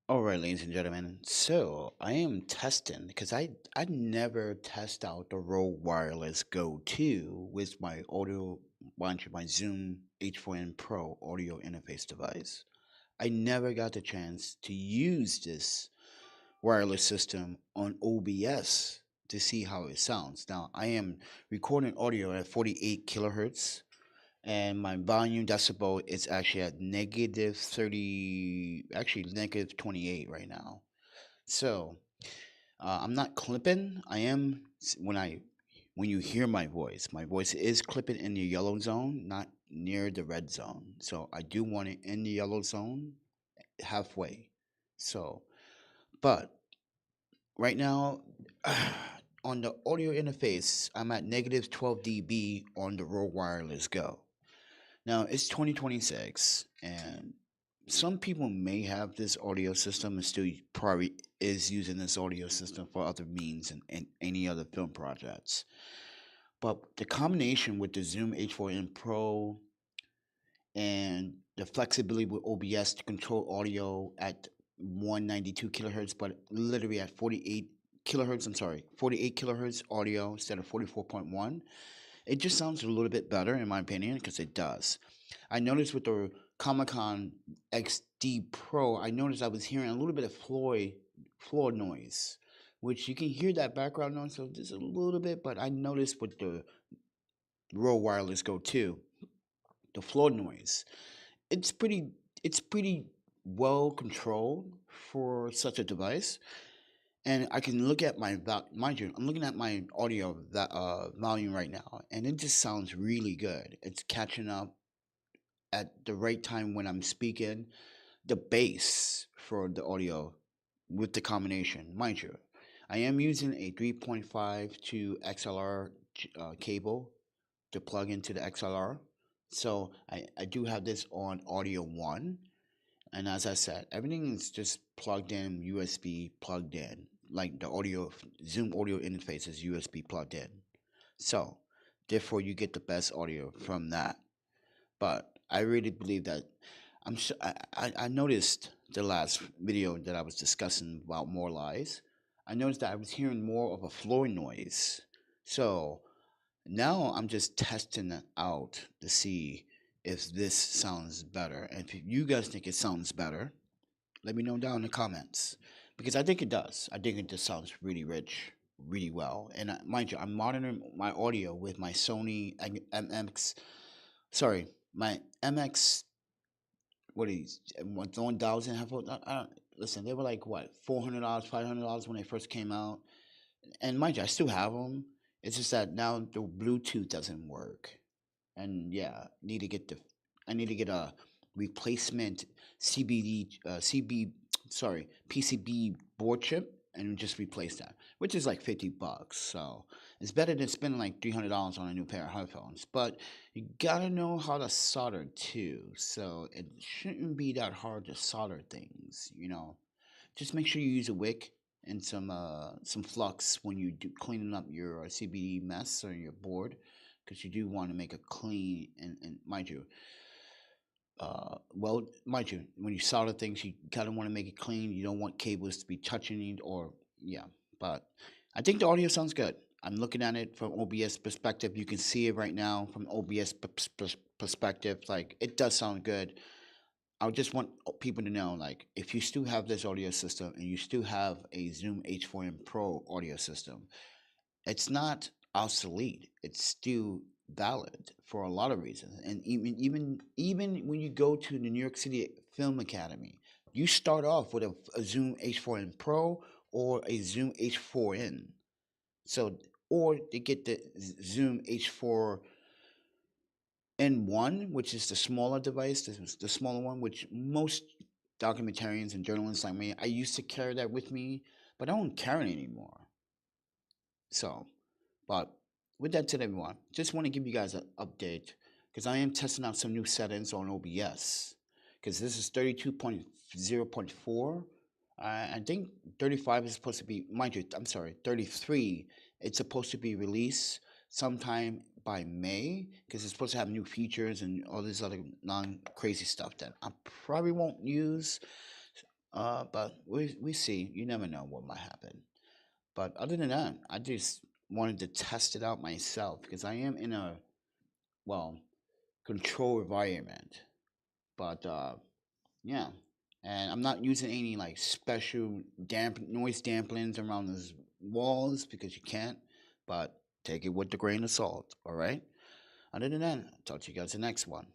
All right, ladies and gentlemen. So I am testing because I never test out the Rode Wireless Go 2 with my audio, my Zoom H4N Pro audio interface device. I never got the chance to use this wireless system on OBS to see how it sounds. Now I am recording audio at 48 kilohertz, and my volume decibel is actually at negative 30, actually negative 28 right now. So I'm not clipping. I am when you hear my voice is clipping in the yellow zone, not near the red zone. So I do want it in the yellow zone, halfway. So, but right now, on the audio interface, I'm at negative 12 dB on the Rode Wireless Go. Now it's 2026, and some people may have this audio system and still probably is using this audio system for other means and any other film projects. But the combination with the Zoom H4N Pro and the flexibility with OBS to control audio at 192 kilohertz, but literally at 48 kilohertz, 48 kilohertz audio instead of 44.1, it just sounds a little bit better in my opinion, because it does. I noticed with the Comic Con XD Pro, I noticed I was hearing a little bit of floor noise, which you can hear that background noise, so just a little bit. But I noticed with the Rode Wireless Go 2, the floor noise, it's pretty, it's pretty well controlled for such a device. And I can look at mind you, I'm looking at my audio that volume right now, and it just sounds really good. It's catching up at the right time when I'm speaking. The bass for the audio with the combination, mind you, I am using a 3.5 to XLR cable to plug into the XLR. So I do have this on audio one. And as I said, everything is just plugged in, USB plugged in. Like the audio, Zoom audio interface is USB plugged in. So therefore you get the best audio from that. But I really believe that I noticed the last video that I was discussing about more lies. I noticed that I was hearing more of a floor noise. So now I'm just testing it out to see if this sounds better. And if you guys think it sounds better, let me know down in the comments. Because I think it does. I think it just sounds really rich, really well. And mind you, I'm monitoring my audio with my Sony MX, sorry, my MX, what is 1,000 headphones? I don't, listen, they were like what, $400, $500 when they first came out. And mind you, I still have them. It's just that now the Bluetooth doesn't work. And yeah, I need to get a replacement PCB board chip and just replace that, which is like $50. So it's better than spending like $300 on a new pair of headphones. But you gotta know how to solder too. So it shouldn't be that hard to solder things. Just make sure you use a wick and some flux when you do cleaning up your CBD mess or your board, because you do want to make a clean and mind you, mind you, when you solder things, you kind of want to make it clean. You don't want cables to be touching it, or yeah. But I think the audio sounds good. I'm looking at it from OBS perspective. You can see it right now from OBS perspective. Like, it does sound good. I just want people to know, like, if you still have this audio system and you still have a Zoom H4n Pro audio system, it's not obsolete. It's still valid for a lot of reasons. And even when you go to the New York City Film Academy, you start off with a Zoom H4n Pro or a Zoom H4n. So, or they get the Zoom H4 N1, which is the smaller device, the smaller one, which most documentarians and journalists like me, I used to carry that with me, but I don't carry it anymore. So, but with that said, everyone, just want to give you guys an update because I am testing out some new settings on OBS, because this is 32.0.4. I think 35 is supposed to be, mind you, I'm sorry, 33. It's supposed to be released sometime by May, because it's supposed to have new features and all this other non-crazy stuff that I probably won't use. But we see. You never know what might happen. But other than that, I just wanted to test it out myself because I am in a, well, control environment. But yeah, and I'm not using any like special noise dampeners around the walls because you can't. But take it with a grain of salt. All right. Other than that, talk to you guys in the next one.